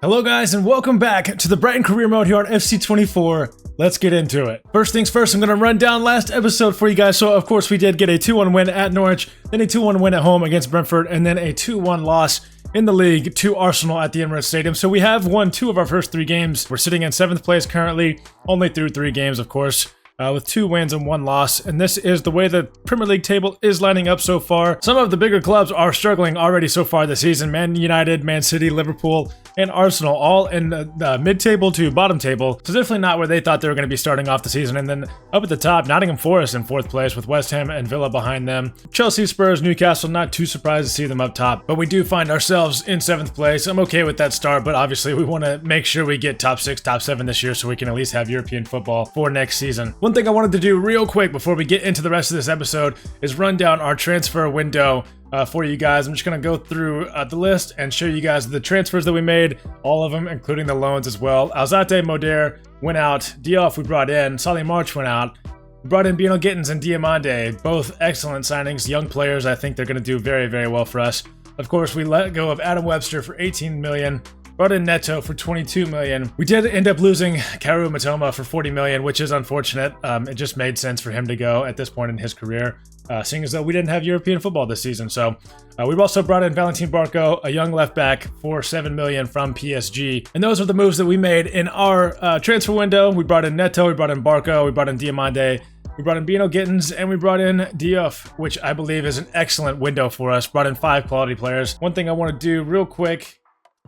Hello guys and welcome back to the Brighton career mode here on FC24. Let's get into it. First things first, I'm going to run down last episode for you guys. So of course we did get a 2-1 win at Norwich, then a 2-1 win at home against Brentford, and then a 2-1 loss in the league to Arsenal at the Emirates Stadium. So we have won 2 of our first 3 games. We're sitting in 7th place currently, only through 3 games of course. With 2 wins and 1 loss, and this is the way the Premier League table is lining up so far. Some of the bigger clubs are struggling already so far this season. Man United, Man City, Liverpool, and Arsenal all in the mid-table to bottom table. So definitely not where they thought they were going to be starting off the season. And then up at the top, Nottingham Forest in 4th place with West Ham and Villa behind them. Chelsea, Spurs, Newcastle, not too surprised to see them up top. But we do find ourselves in 7th place. I'm okay with that start, but obviously we want to make sure we get top 6, top 7 this year so we can at least have European football for next season. One thing I wanted to do real quick before we get into the rest of this episode is run down our transfer window for you guys. I'm just going to go through the list and show you guys the transfers that we made, all of them, including the loans as well. Alzate Moder went out. Diop we brought in. Solly March went out. We brought in Bino Gittins and Diamande, both excellent signings, young players. I think they're going to do very, very well for us. Of course, we let go of Adam Webster for 18 million. Brought in Neto for 22 million. We did end up losing Karu Matoma for 40 million, which is unfortunate. It just made sense for him to go at this point in his career, seeing as though we didn't have European football this season. So we've also brought in Valentin Barco, a young left back, for 7 million from PSG. And those are the moves that we made in our transfer window. We brought in Neto, we brought in Barco, we brought in Diamande, we brought in Bino Gittins, and we brought in Diop, which I believe is an excellent window for us. Brought in 5 quality players. One thing I want to do real quick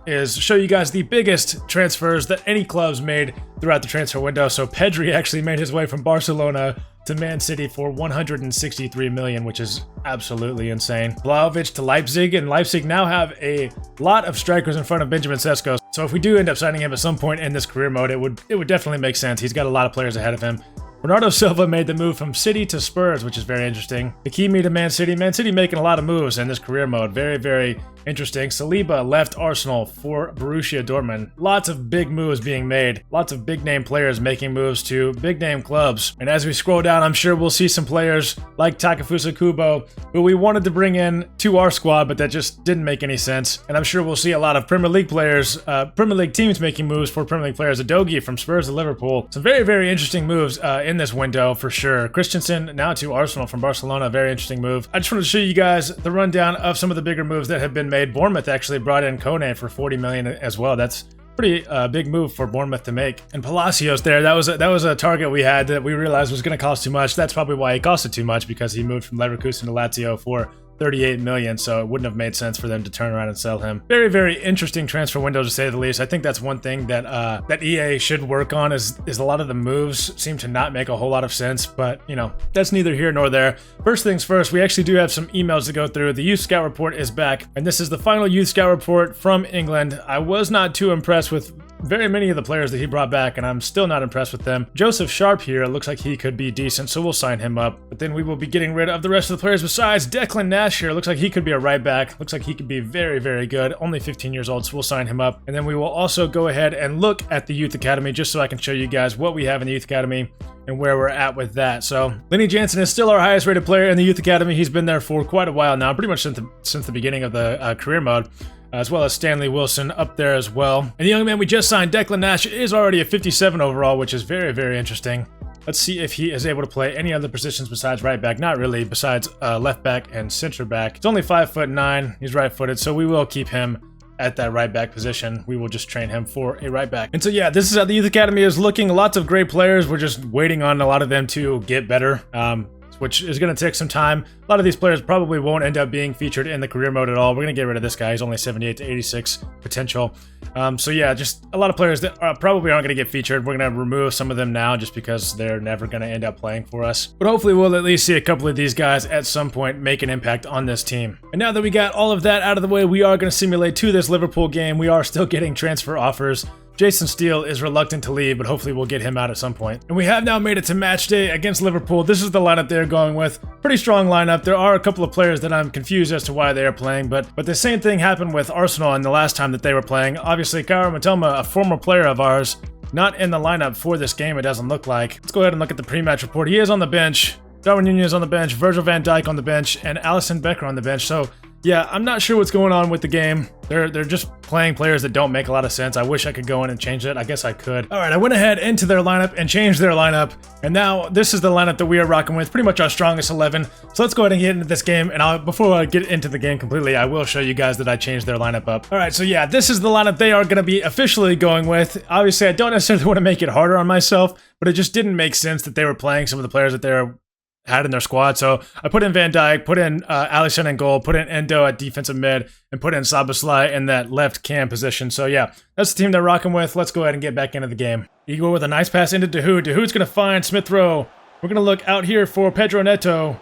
is show you guys the biggest transfers that any clubs made throughout the transfer window. So Pedri actually made his way from Barcelona to Man City for 163 million, which is absolutely insane. Vlahovic to Leipzig, and Leipzig now have a lot of strikers in front of Benjamin Sesko. So if we do end up signing him at some point in this career mode, it would definitely make sense. He's got a lot of players ahead of him. Bernardo Silva made the move from City to Spurs, which is very interesting. Hakimi to Man City. Man City making a lot of moves in this career mode. Very, very interesting. Saliba left Arsenal for Borussia Dortmund. Lots of big moves being made. Lots of big name players making moves to big name clubs. And as we scroll down, I'm sure we'll see some players like Takefusa Kubo, who we wanted to bring in to our squad, but that just didn't make any sense. And I'm sure we'll see a lot of Premier League players, Premier League teams making moves for Premier League players. Adogi from Spurs to Liverpool. Some very, very interesting moves in this window for sure. Christensen now to Arsenal from Barcelona. Very interesting move. I just wanted to show you guys the rundown of some of the bigger moves that have been made. Bournemouth actually brought in Kone for 40 million as well. That's pretty big move for Bournemouth to make. And Palacios there, that was a target we had that we realized was going to cost too much. That's probably why he costed too much, because he moved from Leverkusen to Lazio for 38 million, so it wouldn't have made sense for them to turn around and sell him. Very, very interesting transfer window to say the least. I think that's one thing that that EA should work on is a lot of the moves seem to not make a whole lot of sense, but you know, that's neither here nor there. First things first, we actually do have some emails to go through. The Youth Scout Report is back, and this is the final Youth Scout Report from England. I was not too impressed with very many of the players that he brought back, and I'm still not impressed with them. Joseph Sharp here looks like he could be decent, so we'll sign him up. But then we will be getting rid of the rest of the players besides. Declan Nash here looks like he could be a right back. Looks like he could be very, very good. Only 15 years old, so we'll sign him up. And then we will also go ahead and look at the Youth Academy just so I can show you guys what we have in the Youth Academy and where we're at with that. So Lenny Jansen is still our highest rated player in the Youth Academy. He's been there for quite a while now, pretty much since the beginning of the career mode. As well as Stanley Wilson up there as well. And the young man we just signed, Declan Nash, is already a 57 overall, which is very, very interesting. Let's see if he is able to play any other positions besides right back. Not really, besides left back and center back. He's only 5'9". He's right-footed, so we will keep him at that right back position. We will just train him for a right back. And so yeah, this is how the Youth Academy is looking. Lots of great players. We're just waiting on a lot of them to get better. Which is going to take some time. A lot of these players probably won't end up being featured in the career mode at all. We're going to get rid of this guy. He's only 78 to 86 potential. So yeah, just a lot of players that probably aren't going to get featured. We're going to remove some of them now just because they're never going to end up playing for us. But hopefully we'll at least see a couple of these guys at some point make an impact on this team. And now that we got all of that out of the way, we are going to simulate to this Liverpool game. We are still getting transfer offers. Jason Steele is reluctant to leave, but hopefully we'll get him out at some point. And we have now made it to match day against Liverpool. This is the lineup they're going with. Pretty strong lineup. There are a couple of players that I'm confused as to why they are playing, but the same thing happened with Arsenal in the last time that they were playing. Obviously, Karu Matoma, a former player of ours, not in the lineup for this game, it doesn't look like. Let's go ahead and look at the pre-match report. He is on the bench. Darwin Nunez on the bench, Virgil van Dijk on the bench, and Alisson Becker on the bench. So yeah, I'm not sure what's going on with the game. They're just playing players that don't make a lot of sense. I wish I could go in and change it. I guess I could. All right, I went ahead into their lineup and changed their lineup. And now this is the lineup that we are rocking with. Pretty much our strongest 11. So let's go ahead and get into this game. And before I get into the game completely, I will show you guys that I changed their lineup up. All right, so yeah, this is the lineup they are going to be officially going with. Obviously, I don't necessarily want to make it harder on myself, but it just didn't make sense that they were playing some of the players that they had in their squad. So I put in Van Dijk, put in Alisson in goal, put in Endo at defensive mid, and put in Szoboszlai in that left cam position. So yeah, that's the team they're rocking with. Let's go ahead and get back into the game. Igor with a nice pass into Dahoud. Dahoud's going to find Smith Rowe. We're going to look out here for Pedro Neto.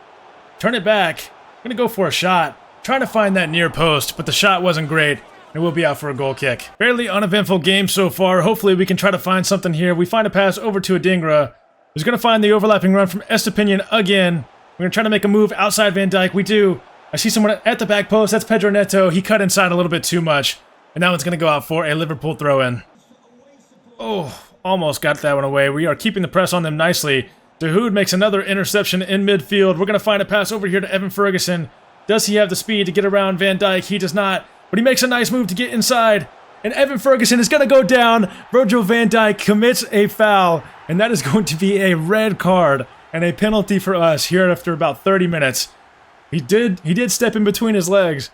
Turn it back. Going to go for a shot. Trying to find that near post, but the shot wasn't great. And we'll be out for a goal kick. Fairly uneventful game so far. Hopefully we can try to find something here. We find a pass over to Adingra, who's going to find the overlapping run from Estepinian again. We're going to try to make a move outside Van Dijk. We do. I see someone at the back post. That's Pedro Neto. He cut inside a little bit too much. And now it's going to go out for a Liverpool throw-in. Oh, almost got that one away. We are keeping the press on them nicely. Dahoud makes another interception in midfield. We're going to find a pass over here to Evan Ferguson. Does he have the speed to get around Van Dijk? He does not. But he makes a nice move to get inside. And Evan Ferguson is going to go down. Virgil van Dijk commits a foul. And that is going to be a red card and a penalty for us here after about 30 minutes. He did step in between his legs.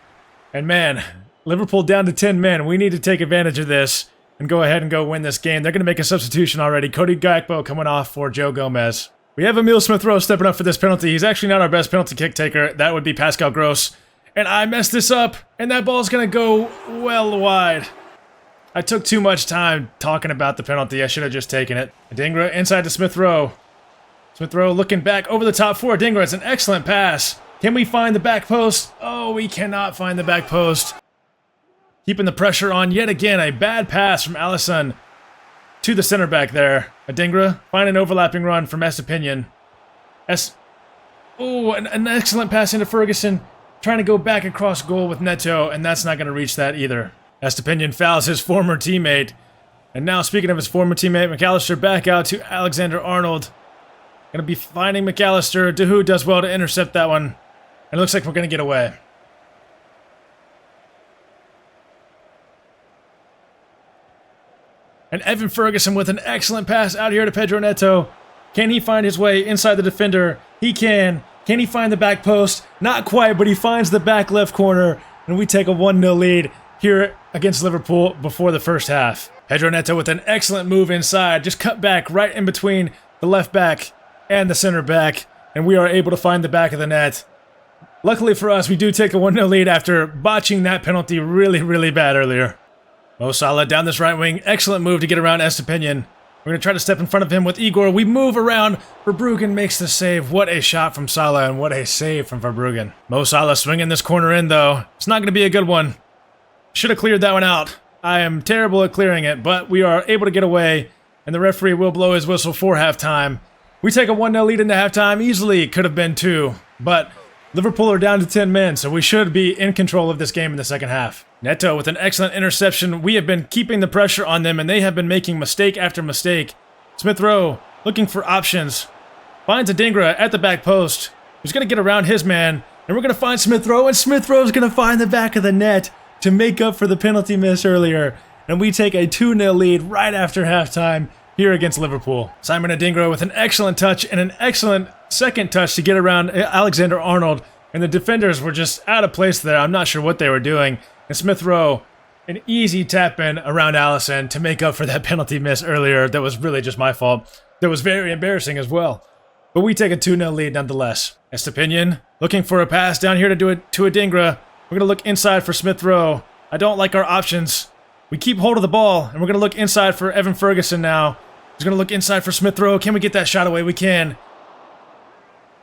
And man, Liverpool down to 10 men. We need to take advantage of this and go ahead and go win this game. They're going to make a substitution already. Cody Gakpo coming off for Joe Gomez. We have Emile Smith-Rowe stepping up for this penalty. He's actually not our best penalty kick taker. That would be Pascal Gross. And I messed this up, and that ball's going to go well wide. I took too much time talking about the penalty. I should have just taken it. Adingra inside to Smith-Rowe. Smith-Rowe looking back over the top for Adingra. It's an excellent pass. Can we find the back post? Oh, we cannot find the back post. Keeping the pressure on yet again. A bad pass from Alisson to the center back there. Adingra find an overlapping run from Estepinian. Oh, an excellent pass into Ferguson. Trying to go back across goal with Neto, and that's not going to reach that either. Estepinian fouls his former teammate. And now, speaking of his former teammate, McAllister back out to Alexander-Arnold. Going to be finding McAllister. Dahoud does well to intercept that one. And it looks like we're going to get away. And Evan Ferguson with an excellent pass out here to Pedro Neto. Can he find his way inside the defender? He can. Can he find the back post? Not quite, but he finds the back left corner. And we take a 1-0 lead here against Liverpool before the first half. Pedro Neto with an excellent move inside. Just cut back right in between the left back and the center back. And we are able to find the back of the net. Luckily for us, we do take a 1-0 lead after botching that penalty really, really bad earlier. Mo Salah down this right wing. Excellent move to get around Estepinian. We're going to try to step in front of him with Igor. We move around. Verbruggen makes the save. What a shot from Salah and what a save from Verbruggen. Mo Salah swinging this corner in, though. It's not going to be a good one. Should have cleared that one out. I am terrible at clearing it, but we are able to get away, and the referee will blow his whistle for halftime. We take a 1-0 lead into halftime. Easily could have been 2, but Liverpool are down to 10 men, so we should be in control of this game in the second half. Neto with an excellent interception. We have been keeping the pressure on them, and they have been making mistake after mistake. Smith-Rowe looking for options. Finds Adingra at the back post. He's going to get around his man, and we're going to find Smith-Rowe, and Smith-Rowe's going to find the back of the net to make up for the penalty miss earlier. And we take a 2-0 lead right after halftime here against Liverpool. Simon Adingra with an excellent touch and an excellent second touch to get around Alexander-Arnold, and the defenders were just out of place there. I'm not sure what they were doing. And Smith-Rowe, an easy tap-in around Alisson to make up for that penalty miss earlier. That was really just my fault. That was very embarrassing as well. But we take a 2-0 lead nonetheless. Estepinian looking for a pass down here to do it to Adingra. We're going to look inside for Smith-Rowe. I don't like our options. We keep hold of the ball, and we're going to look inside for Evan Ferguson now. He's going to look inside for Smith-Rowe. Can we get that shot away? We can.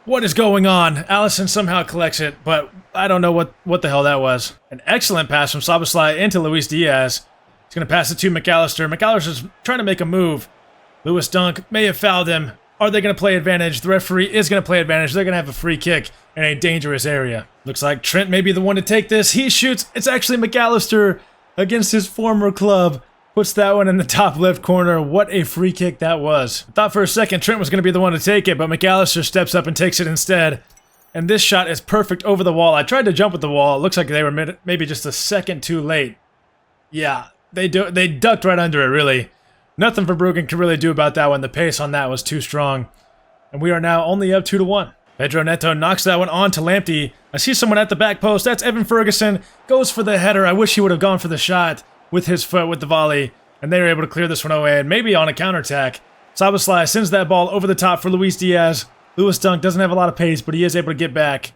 What is going on? Alisson somehow collects it, but I don't know what the hell that was. An excellent pass from Szoboszlai into Luis Diaz. He's going to pass it to McAllister. McAllister's trying to make a move. Lewis Dunk may have fouled him. Are they going to play advantage? The referee is going to play advantage. They're going to have a free kick in a dangerous area. Looks like Trent may be the one to take this. He shoots. It's actually McAllister against his former club. Puts that one in the top left corner. What a free kick that was. I thought for a second Trent was going to be the one to take it, but McAllister steps up and takes it instead. And this shot is perfect over the wall. I tried to jump with the wall. It looks like they were maybe just a second too late. Yeah, they ducked right under it, really. Nothing Verbruggen could really do about that one. The pace on that was too strong. And we are now only up 2-1. Pedro Neto knocks that one on to Lamptey. I see someone at the back post. That's Evan Ferguson. Goes for the header. I wish he would have gone for the shot with his foot with the volley. And they were able to clear this one away. And maybe on a counterattack. Szoboszlai sends that ball over the top for Luis Diaz. Lewis Dunk doesn't have a lot of pace, but he is able to get back.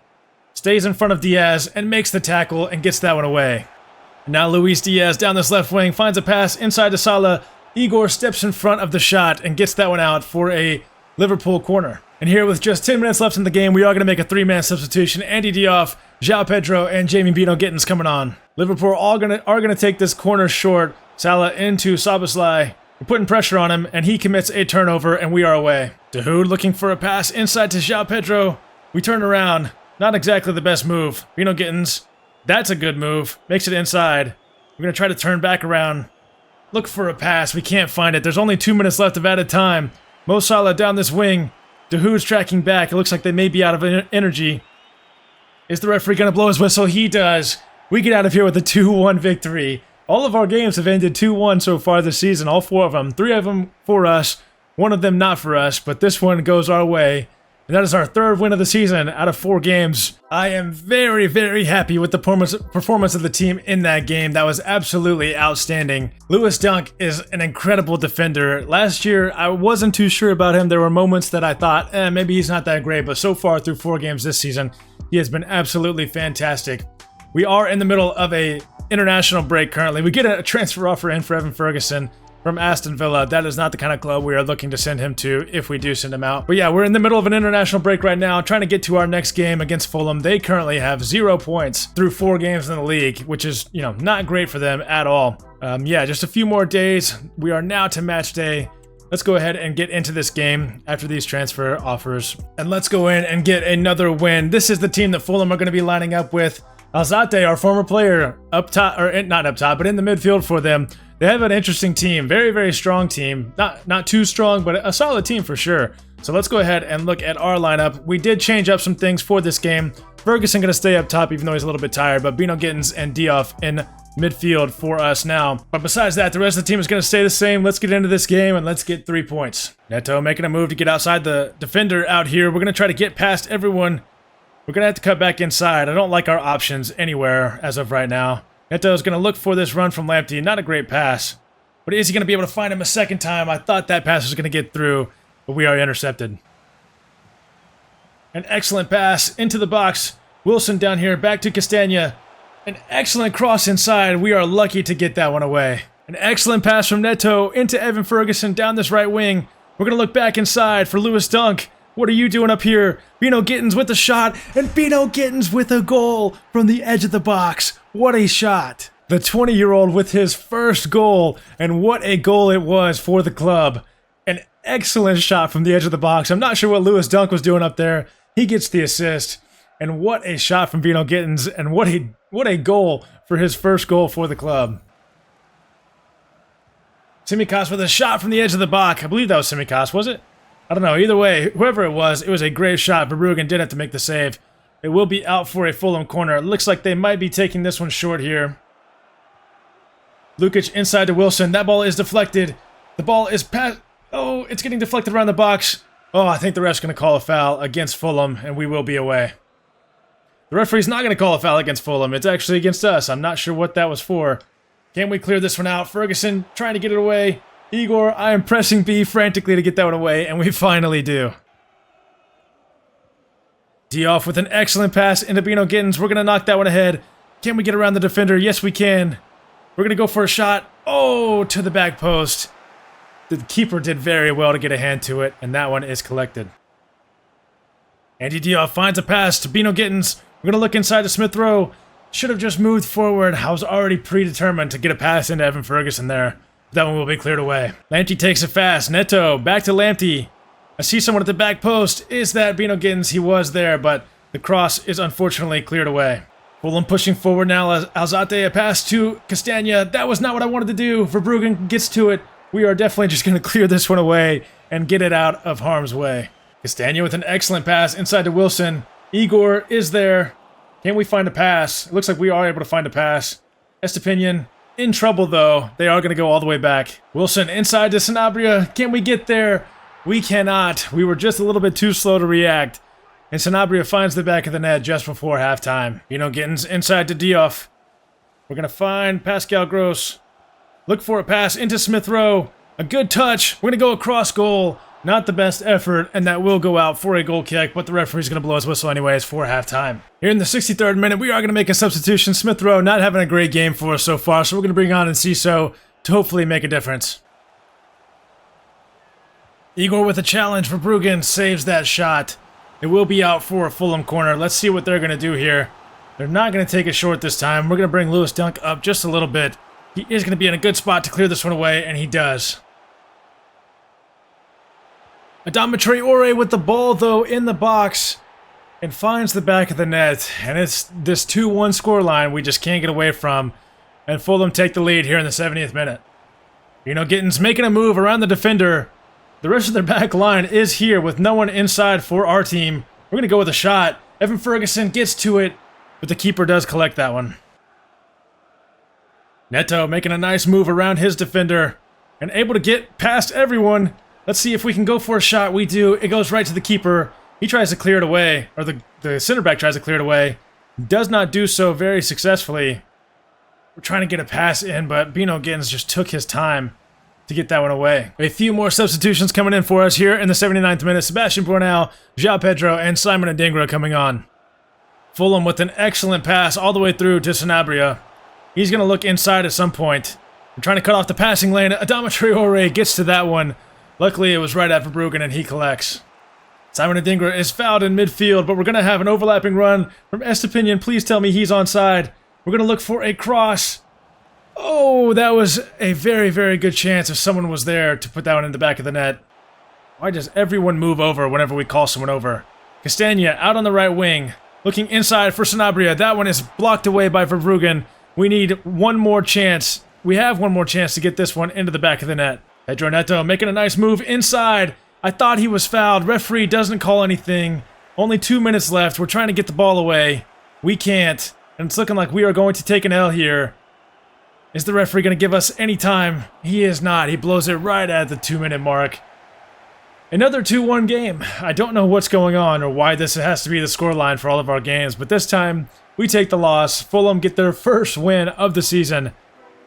Stays in front of Diaz and makes the tackle and gets that one away. And now Luis Diaz down this left wing finds a pass inside to Salah. Igor steps in front of the shot and gets that one out for a Liverpool corner. And here with just 10 minutes left in the game, we are going to make a 3-man substitution. Andy Diouf, João Pedro, and Jamie Bino Gittins coming on. Liverpool are going to take this corner short. Salah into Szoboszlai. We're putting pressure on him, and he commits a turnover, and we are away. Dahoud looking for a pass inside to João Pedro. We turn around. Not exactly the best move. Bino Gittins. That's a good move. Makes it inside. We're going to try to turn back around. Look for a pass. We can't find it. There's only 2 minutes left of added time. Mo Salah down this wing. Dahoud's tracking back. It looks like they may be out of energy. Is the referee going to blow his whistle? He does. We get out of here with a 2-1 victory. All of our games have ended 2-1 so far this season. All 4 of them. 3 of them for us. 1 of them not for us. But this one goes our way. And that is our 3rd win of the season out of 4 games. I am very, very happy with the performance of the team in that game. That was absolutely outstanding. Lewis Dunk is an incredible defender. Last year, I wasn't too sure about him. There were moments that I thought, maybe he's not that great. But so far through 4 games this season, he has been absolutely fantastic. We are in the middle of a international break currently. We get a transfer offer in for Evan Ferguson from Aston Villa. That is not the kind of club we are looking to send him to if we do send him out. But yeah, we're in the middle of an international break right now, trying to get to our next game against Fulham. They currently have 0 points through 4 games in the league, which is, not great for them at all. Yeah, just a few more days. We are now to match day. Let's go ahead and get into this game after these transfer offers. And let's go in and get another win. This is the team that Fulham are going to be lining up with. Alzate, our former player, up top, or not up top, but in the midfield for them. They have an interesting team, very, very strong team. Not too strong, but a solid team for sure. So let's go ahead and look at our lineup. We did change up some things for this game. Ferguson going to stay up top, even though he's a little bit tired, but Bino Gittins and Diouf in midfield for us now. But besides that, the rest of the team is going to stay the same. Let's get into this game and let's get 3 points. Neto making a move to get outside the defender out here. We're going to try to get past everyone. We're going to have to cut back inside. I don't like our options anywhere as of right now. Neto is going to look for this run from Lamptey. Not a great pass. But is he going to be able to find him a second time? I thought that pass was going to get through, but we are intercepted. An excellent pass into the box. Wilson down here, back to Castagna. An excellent cross inside. We are lucky to get that one away. An excellent pass from Neto into Evan Ferguson down this right wing. We're going to look back inside for Lewis Dunk. What are you doing up here? Bino Gittins with the shot, and Bino Gittins with a goal from the edge of the box. What a shot. The 20-year-old with his first goal, and what a goal it was for the club. An excellent shot from the edge of the box. I'm not sure what Lewis Dunk was doing up there. He gets the assist, and what a shot from Bino Gittins, and what a goal for his first goal for the club. Tsimikas with a shot from the edge of the box. I believe that was Tsimikas, was it? I don't know. Either way, whoever it was a great shot. Verbruggen did have to make the save. It will be out for a Fulham corner. It looks like they might be taking this one short here. Lukic inside to Wilson. That ball is deflected. The ball is past. Oh, it's getting deflected around the box. Oh, I think the ref's going to call a foul against Fulham, and we will be away. The referee's not going to call a foul against Fulham. It's actually against us. I'm not sure what that was for. Can we clear this one out? Ferguson trying to get it away. Igor, I am pressing B frantically to get that one away, and we finally do. Diouf with an excellent pass into Bino Gittins. We're going to knock that one ahead. Can we get around the defender? Yes, we can. We're going to go for a shot. Oh, to the back post. The keeper did very well to get a hand to it, and that one is collected. Andy Diouf finds a pass to Bino Gittins. We're going to look inside to Smith Rowe. Should have just moved forward. I was already predetermined to get a pass into Evan Ferguson there. That one will be cleared away. Lamptey takes it fast. Neto, back to Lamptey. I see someone at the back post. Is that Bino Gittins? He was there, but the cross is unfortunately cleared away. Fulham pushing forward now. Alzate, a pass to Castagna. That was not what I wanted to do. Verbruggen gets to it. We are definitely just going to clear this one away and get it out of harm's way. Castagna with an excellent pass inside to Wilson. Igor is there. Can we find a pass? It looks like we are able to find a pass. Estepinian in trouble, though. They are going to go all the way back. Wilson inside to Sanabria. Can we get there? We cannot. We were just a little bit too slow to react. And Sanabria finds the back of the net just before halftime. Gittins inside to Diouf. We're going to find Pascal Gross. Look for a pass into Smith Rowe. A good touch. We're going to go across goal. Not the best effort, and that will go out for a goal kick, but the referee's going to blow his whistle anyways for halftime. Here in the 63rd minute, we are going to make a substitution. Smith Rowe not having a great game for us so far, so we're going to bring on Enciso to hopefully make a difference. Igor with a challenge for Bruggen, saves that shot. It will be out for a Fulham corner. Let's see what they're going to do here. They're not going to take it short this time. We're going to bring Lewis Dunk up just a little bit. He is going to be in a good spot to clear this one away, and he does. Adama Traore with the ball, though, in the box and finds the back of the net. And it's this 2-1 scoreline we just can't get away from. And Fulham take the lead here in the 70th minute. Gittins making a move around the defender. The rest of their back line is here with no one inside for our team. We're going to go with a shot. Evan Ferguson gets to it, but the keeper does collect that one. Neto making a nice move around his defender and able to get past everyone. Let's see if we can go for a shot. We do. It goes right to the keeper. He tries to clear it away, or the center back tries to clear it away. Does not do so very successfully. We're trying to get a pass in, but Bino Gittins just took his time to get that one away. A few more substitutions coming in for us here in the 79th minute. Sebastian Bornau, João Pedro, and Simon Adingra coming on. Fulham with an excellent pass all the way through to Sanabria. He's going to look inside at some point. We're trying to cut off the passing lane. Adama Traore gets to that one. Luckily, it was right after Bruggen, and he collects. Simon Adingra is fouled in midfield, but we're going to have an overlapping run from Estepinian. Please tell me he's onside. We're going to look for a cross. Oh, that was a very, very good chance if someone was there to put that one in the back of the net. Why does everyone move over whenever we call someone over? Castagna out on the right wing, looking inside for Sanabria. That one is blocked away by Verbruggen. We need one more chance. We have one more chance to get this one into the back of the net. Pedro Neto making a nice move inside. I thought he was fouled. Referee doesn't call anything. Only 2 minutes left. We're trying to get the ball away. We can't. And it's looking like we are going to take an L here. Is the referee going to give us any time? He is not. He blows it right at the 2-minute mark. Another 2-1 game. I don't know what's going on or why this has to be the scoreline for all of our games, but this time we take the loss. Fulham get their first win of the season.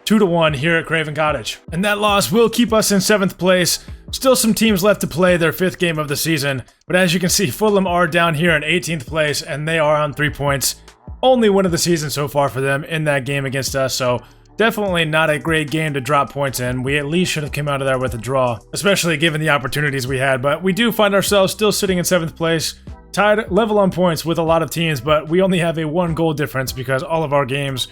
2-1 here at Craven Cottage. And that loss will keep us in 7th place. Still some teams left to play their 5th game of the season. But as you can see, Fulham are down here in 18th place, and they are on 3 points. Only win of the season so far for them in that game against us, so definitely not a great game to drop points in. We at least should have come out of there with a draw, especially given the opportunities we had. But we do find ourselves still sitting in 7th place, tied level on points with a lot of teams, but we only have a 1-goal difference because all of our games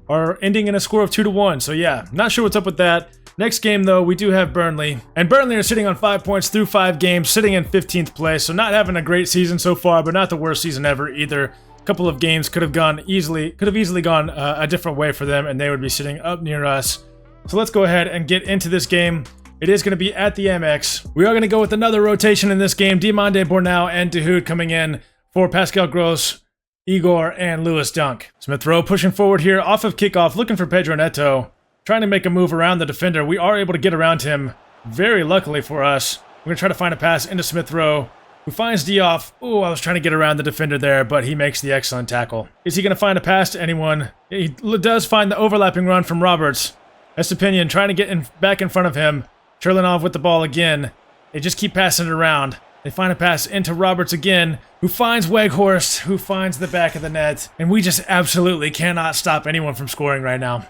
are ending in a score of 2-1. So yeah, not sure what's up with that. Next game, though, we do have Burnley. And Burnley are sitting on 5 points through 5 games, sitting in 15th place. So not having a great season so far, but not the worst season ever either. A couple of games could have easily gone a different way for them, and they would be sitting up near us. So let's go ahead and get into this game. It is going to be at the Amex. We are going to go with another rotation in this game. Diomande, Bornau, and Dahoud coming in for Pascal Gross, Igor, and Lewis Dunk. Smith Rowe pushing forward here off of kickoff, looking for Pedro Neto. Trying to make a move around the defender. We are able to get around him, very luckily for us. We're going to try to find a pass into Smith Rowe, who finds Diouf. Oh, I was trying to get around the defender there, but he makes the excellent tackle. Is he going to find a pass to anyone? He does find the overlapping run from Roberts. Estepinian trying to get back in front of him. Cherlinov with the ball again. They just keep passing it around. They find a pass into Roberts again, who finds Weghorst, who finds the back of the net. And we just absolutely cannot stop anyone from scoring right now.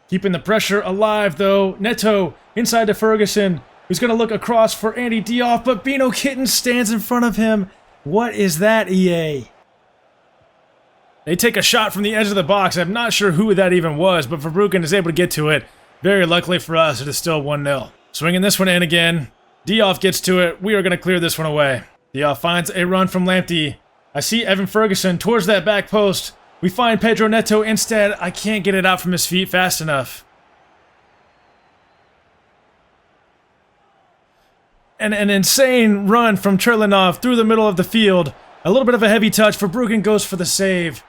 Keeping the pressure alive, though. Neto inside to Ferguson, who's going to look across for Andy Diouf, but Bino Gittins stands in front of him. What is that, EA? They take a shot from the edge of the box. I'm not sure who that even was, but Verbruggen is able to get to it. Very luckily for us, it is still 1-0. Swinging this one in again. Diouf gets to it. We are going to clear this one away. Diouf finds a run from Lamptey. I see Evan Ferguson towards that back post. We find Pedro Neto instead. I can't get it out from his feet fast enough. And an insane run from Cherlinov through the middle of the field. A little bit of a heavy touch. Verbruggen goes for the save.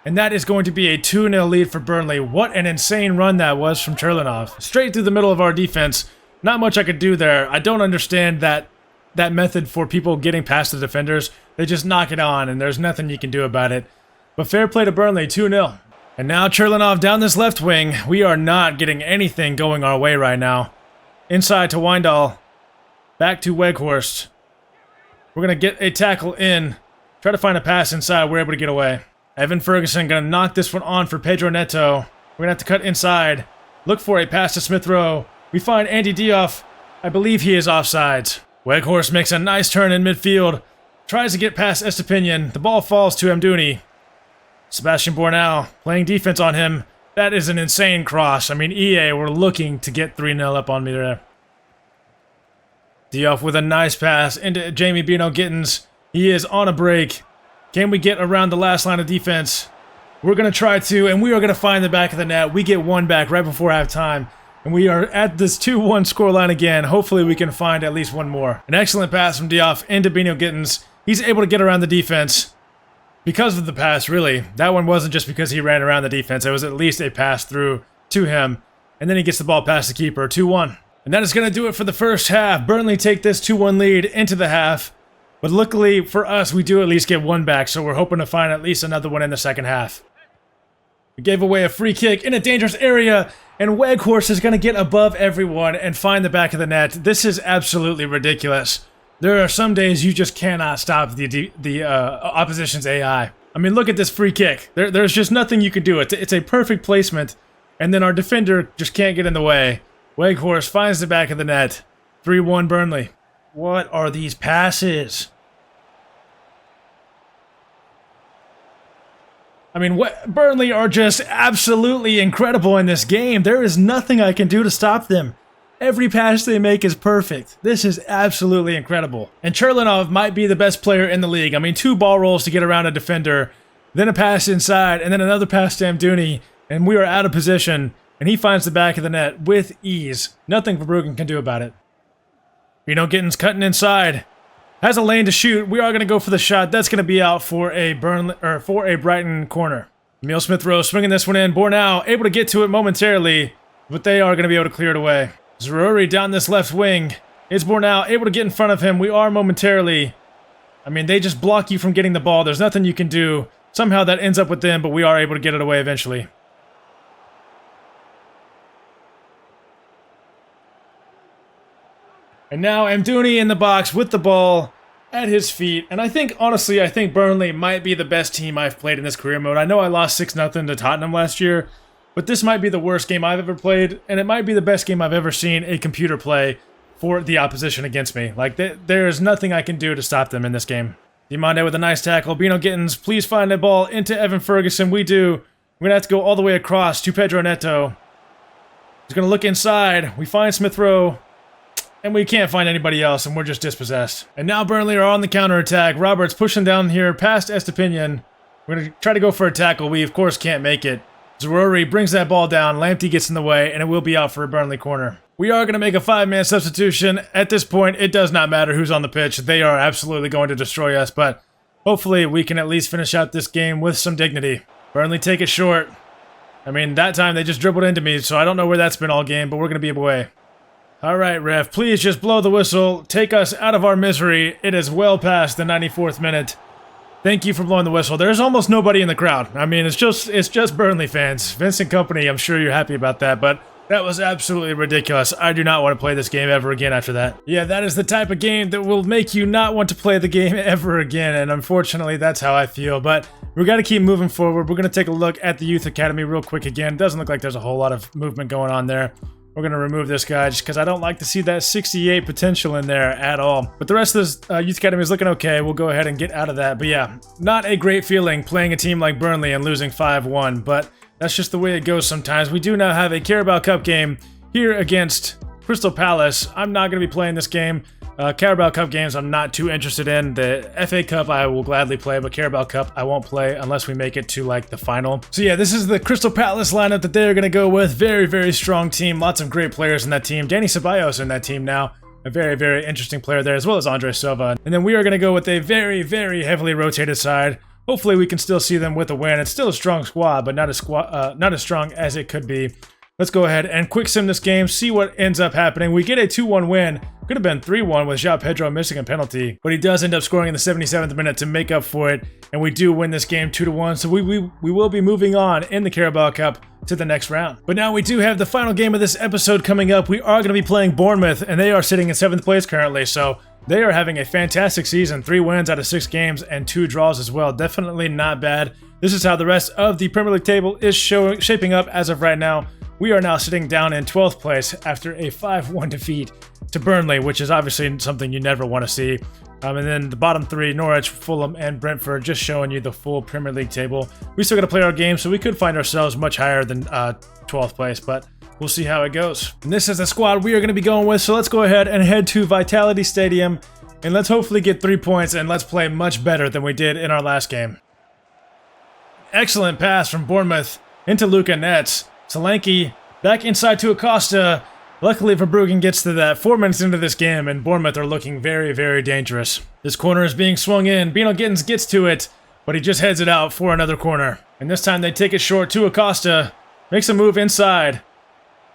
And that is going to be a 2-0 lead for Burnley. What an insane run that was from Cherlinov. Straight through the middle of our defense. Not much I could do there. I don't understand that method for people getting past the defenders. They just knock it on, and there's nothing you can do about it. But fair play to Burnley, 2-0. And now Cherlinov down this left wing. We are not getting anything going our way right now. Inside to Weindal. Back to Weghorst. We're going to get a tackle in. Try to find a pass inside. We're able to get away. Evan Ferguson going to knock this one on for Pedro Neto. We're going to have to cut inside. Look for a pass to Smith Rowe. We find Andy Diouf. I believe he is offsides. Weghorst makes a nice turn in midfield. Tries to get past Estepinian. The ball falls to Amdouni. Sebastian Bornau playing defense on him. That is an insane cross. I mean, EA were looking to get 3-0 up on me there. Diouf with a nice pass into Jamie Bino Gittins. He is on a break. Can we get around the last line of defense? We're going to try to, and we are going to find the back of the net. We get one back right before halftime, and we are at this 2-1 scoreline again. Hopefully we can find at least one more. An excellent pass from Diouf into Bino Gittins. He's able to get around the defense because of the pass, really. That one wasn't just because he ran around the defense. It was at least a pass through to him, and then he gets the ball past the keeper, 2-1. And that is going to do it for the first half. Burnley take this 2-1 lead into the half. But luckily for us, we do at least get one back, so we're hoping to find at least another one in the second half. We gave away a free kick in a dangerous area, and Weghorst is going to get above everyone and find the back of the net. This is absolutely ridiculous. There are some days you just cannot stop the opposition's AI. I mean, look at this free kick. There's just nothing you can do. It's a perfect placement, and then our defender just can't get in the way. Weghorst finds the back of the net. 3-1 Burnley. What are these passes? I mean, Burnley are just absolutely incredible in this game. There is nothing I can do to stop them. Every pass they make is perfect. This is absolutely incredible. And Cherlinov might be the best player in the league. I mean, 2 ball rolls to get around a defender, then a pass inside, and then another pass to Amdouni, and we are out of position, and he finds the back of the net with ease. Nothing Verbruggen can do about it. Bino Gittins cutting inside. Has a lane to shoot. We are going to go for the shot. That's going to be out for a Brighton corner. Emile Smith-Rowe swinging this one in. Bornau able to get to it momentarily, but they are going to be able to clear it away. Zaroury down this left wing. Is Bornau able to get in front of him? We are momentarily. I mean, they just block you from getting the ball. There's nothing you can do. Somehow that ends up with them, but we are able to get it away eventually. And now Amdouni in the box with the ball at his feet. And I think, honestly, Burnley might be the best team I've played in this career mode. I know I lost 6-0 to Tottenham last year, but this might be the worst game I've ever played, and it might be the best game I've ever seen a computer play for the opposition against me. Like, there is nothing I can do to stop them in this game. Diomande with a nice tackle. Bino Gittins, please find a ball into Evan Ferguson. We do. We're going to have to go all the way across to Pedro Neto. He's going to look inside. We find Smith Rowe. And we can't find anybody else, and we're just dispossessed. And now Burnley are on the counterattack. Roberts pushing down here past Estepinian. We're going to try to go for a tackle. We, of course, can't make it. Zaroury brings that ball down. Lamptey gets in the way, and it will be out for a Burnley corner. We are going to make a 5-man substitution. At this point, it does not matter who's on the pitch. They are absolutely going to destroy us, but hopefully we can at least finish out this game with some dignity. Burnley take it short. I mean, that time they just dribbled into me, so I don't know where that's been all game, but we're going to be away. All right, ref, please just blow the whistle. Take us out of our misery. It is well past the 94th minute. Thank you for blowing the whistle. There's almost nobody in the crowd. I mean, it's just Burnley fans. Vincent Kompany, I'm sure you're happy about that, but that was absolutely ridiculous. I do not want to play this game ever again after that. Yeah, that is the type of game that will make you not want to play the game ever again, and unfortunately, that's how I feel. But we got to keep moving forward. We're going to take a look at the Youth Academy real quick again. Doesn't look like there's a whole lot of movement going on there. We're going to remove this guy just because I don't like to see that 68 potential in there at all. But the rest of this Youth Academy is looking okay. We'll go ahead and get out of that. But yeah, not a great feeling playing a team like Burnley and losing 5-1. But that's just the way it goes sometimes. We do now have a Carabao Cup game here against Crystal Palace. I'm not going to be playing this game. Carabao Cup games I'm not too interested in. The FA Cup I will gladly play, but Carabao Cup I won't play unless we make it to like the final. So yeah, this is the Crystal Palace lineup that they're going to go with. Very, very strong team. Lots of great players in that team. Danny Ceballos in that team now. A very, very interesting player there, as well as Andre Silva. And then we are going to go with a very, very heavily rotated side. hopefully we can still see them with a win. It's still a strong squad, but not as strong as it could be. Let's go ahead and quick sim this game, see what ends up happening. We get a 2-1 win. Could have been 3-1 with João Pedro missing a penalty, but he does end up scoring in the 77th minute to make up for it, and we do win this game 2-1. So we will be moving on in the Carabao Cup to the next round. But now we do have the final game of this episode coming up. We are going to be playing Bournemouth, and they are sitting in 7th place currently. So they are having a fantastic season. 3 wins out of 6 games and 2 draws as well. Definitely not bad. This is how the rest of the Premier League table is shaping up as of right now. We are now sitting down in 12th place after a 5-1 defeat to Burnley, which is obviously something you never want to see. And then the bottom 3, Norwich, Fulham, and Brentford, just showing you the full Premier League table. We still got to play our game, so we could find ourselves much higher than 12th place, but we'll see how it goes. And this is the squad we are going to be going with, so let's go ahead and head to Vitality Stadium, and let's hopefully get 3 points, and let's play much better than we did in our last game. Excellent pass from Bournemouth into Luca Nets. Solanke back inside to Acosta. Luckily, Verbruggen gets to that 4 minutes into this game, and Bournemouth are looking very, very dangerous. This corner is being swung in. Bino Gittins gets to it, but he just heads it out for another corner. And this time they take it short to Acosta. Makes a move inside.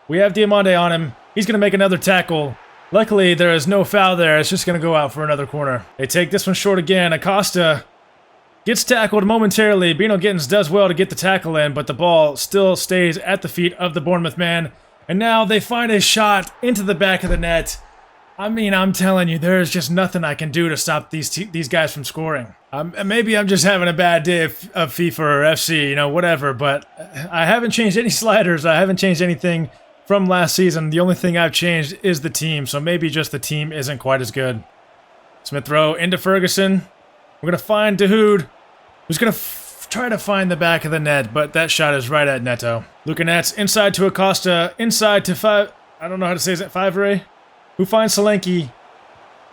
We have Diamande on him. He's going to make another tackle. Luckily, there is no foul there. It's just going to go out for another corner. They take this one short again. Acosta gets tackled momentarily. Bino Gittins does well to get the tackle in, but the ball still stays at the feet of the Bournemouth man. And now they find a shot into the back of the net. I mean, I'm telling you, there is just nothing I can do to stop these guys from scoring. Maybe I'm just having a bad day of FIFA or FC, you know, whatever. But I haven't changed any sliders. I haven't changed anything from last season. The only thing I've changed is the team. So maybe just the team isn't quite as good. Smith Rowe into Ferguson. We're going to find Dahoud, who's going to try to find the back of the net, but that shot is right at Neto. Luca Nets inside to Acosta, inside to I don't know how to say it, Favre, who finds Solanke,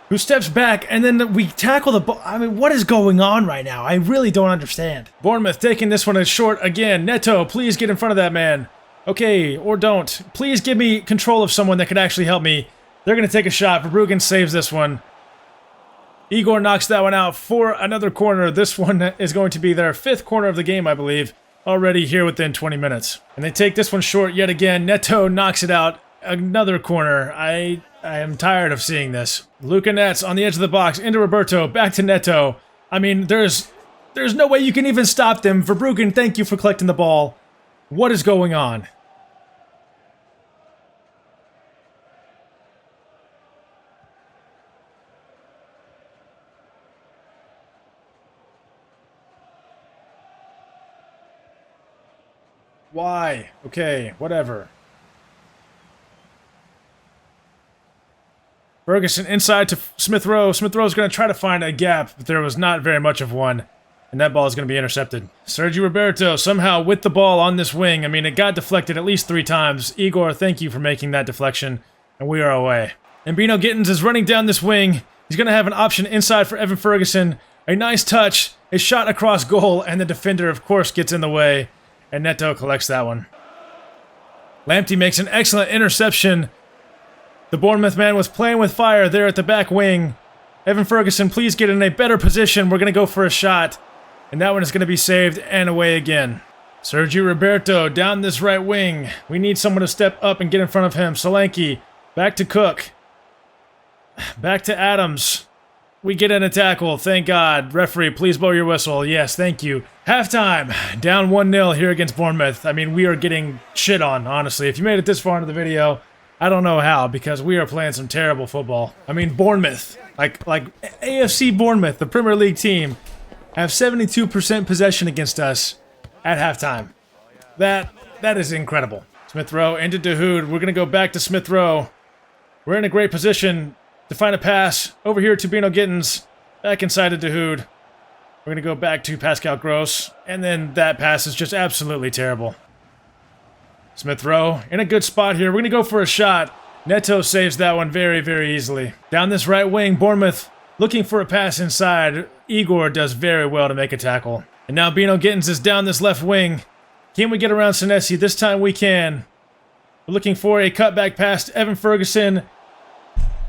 who steps back, and then we tackle the ball. I mean, what is going on right now? I really don't understand. Bournemouth taking this one as short again. Neto, please get in front of that man. Okay, or don't. Please give me control of someone that could actually help me. They're going to take a shot. Verbruggen saves this one. Igor knocks that one out for another corner. This one is going to be their 5th corner of the game, I believe, already here within 20 minutes. And they take this one short yet again. Neto knocks it out. Another corner. I am tired of seeing this. Luca Nets on the edge of the box into Roberto. Back to Neto. I mean, there's no way you can even stop them. Verbruggen, thank you for collecting the ball. What is going on? Why? Okay, whatever. Ferguson inside to Smith Rowe. Smith Rowe's going to try to find a gap, but there was not very much of one. And that ball is going to be intercepted. Sergio Roberto somehow with the ball on this wing. I mean, it got deflected at least 3 times. Igor, thank you for making that deflection. And we are away. And Bino Gittins is running down this wing. He's going to have an option inside for Evan Ferguson. A nice touch. A shot across goal. And the defender, of course, gets in the way. And Neto collects that one. Lamptey makes an excellent interception. The Bournemouth man was playing with fire there at the back wing. Evan Ferguson, please get in a better position. We're going to go for a shot. And that one is going to be saved and away again. Sergio Roberto down this right wing. We need someone to step up and get in front of him. Solanke, back to Cook. Back to Adams. We get in a tackle, thank God. Referee, please blow your whistle. Yes, thank you. Halftime, down 1-0 here against Bournemouth. I mean, we are getting shit on, honestly. If you made it this far into the video, I don't know how, because we are playing some terrible football. I mean, Bournemouth, like AFC Bournemouth, the Premier League team, have 72% possession against us at halftime. That is incredible. Smith Rowe into Dahoud. We're going to go back to Smith Rowe. We're in a great position to find a pass over here to Bino Gittins. Back inside to Dahoud. We're going to go back to Pascal Gross. And then that pass is just absolutely terrible. Smith Rowe in a good spot here. We're going to go for a shot. Neto saves that one very, very easily. Down this right wing, Bournemouth looking for a pass inside. Igor does very well to make a tackle. And now Bino Gittins is down this left wing. Can we get around Senesi? This time we can. We're looking for a cutback pass to Evan Ferguson.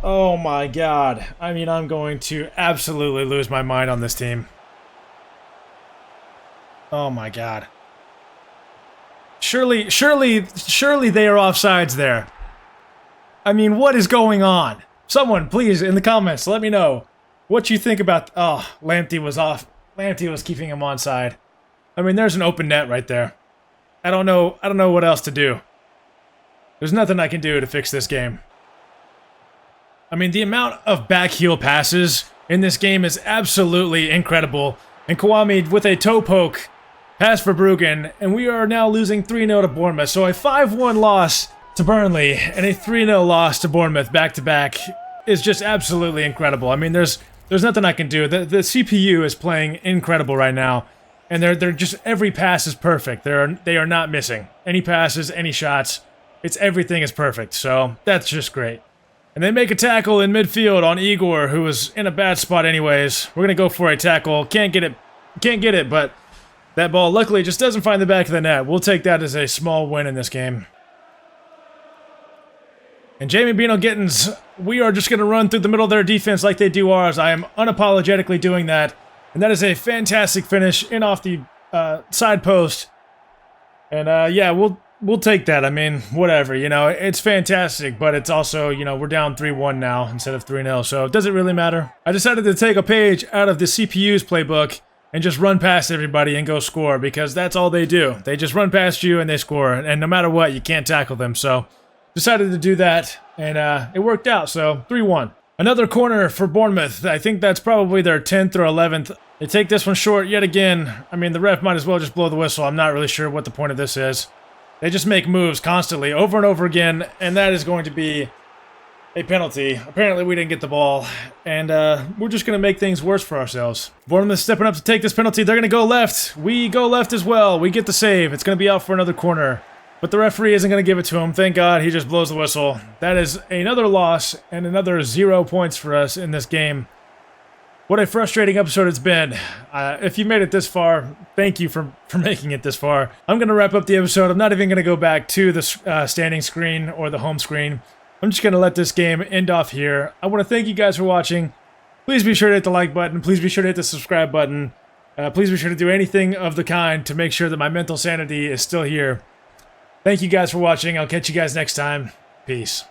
Oh my God. I mean, I'm going to absolutely lose my mind on this team. Oh my God. Surely they are offsides there. I mean, what is going on? Someone, please, in the comments, let me know what you think about... Oh, Lamptey was off. Lamptey was keeping him onside. I mean, there's an open net right there. I don't know what else to do. There's nothing I can do to fix this game. I mean, the amount of back heel passes in this game is absolutely incredible. And Kawami with a toe poke pass for Bruggen, and we are now losing 3-0 to Bournemouth. So a 5-1 loss to Burnley and a 3-0 loss to Bournemouth back-to-back is just absolutely incredible. I mean, there's nothing I can do. The CPU is playing incredible right now, and they're just every pass is perfect. They are not missing any passes, any shots. Everything is perfect. So that's just great. And they make a tackle in midfield on Igor, who was in a bad spot anyways. We're gonna go for a tackle. Can't get it, but that ball luckily just doesn't find the back of the net. We'll take that as a small win in this game. And Jamie Bino Gittins, we are just going to run through the middle of their defense like they do ours. I am unapologetically doing that. And that is a fantastic finish in off the side post. And yeah, we'll take that. I mean, whatever, you know, it's fantastic, but it's also, you know, we're down 3-1 now instead of 3-0, so it doesn't really matter. I decided to take a page out of the CPU's playbook and just run past everybody and go score, because that's all they do. They just run past you and they score, and no matter what, you can't tackle them. So decided to do that, and it worked out, so 3-1. Another corner for Bournemouth. I think that's probably their 10th or 11th. They take this one short yet again. I mean, the ref might as well just blow the whistle. I'm not really sure what the point of this is. They just make moves constantly, over and over again, and that is going to be a penalty. Apparently we didn't get the ball, and we're just going to make things worse for ourselves. Bournemouth stepping up to take this penalty. They're going to go left. We go left as well. We get the save. It's going to be out for another corner. But the referee isn't going to give it to him. Thank God, he just blows the whistle. That is another loss and another 0 points for us in this game. What a frustrating episode it's been. If you made it this far, thank you for making it this far. I'm going to wrap up the episode. I'm not even going to go back to the standing screen or the home screen. I'm just going to let this game end off here. I want to thank you guys for watching. Please be sure to hit the like button. Please be sure to hit the subscribe button. Please be sure to do anything of the kind to make sure that my mental sanity is still here. Thank you guys for watching. I'll catch you guys next time. Peace.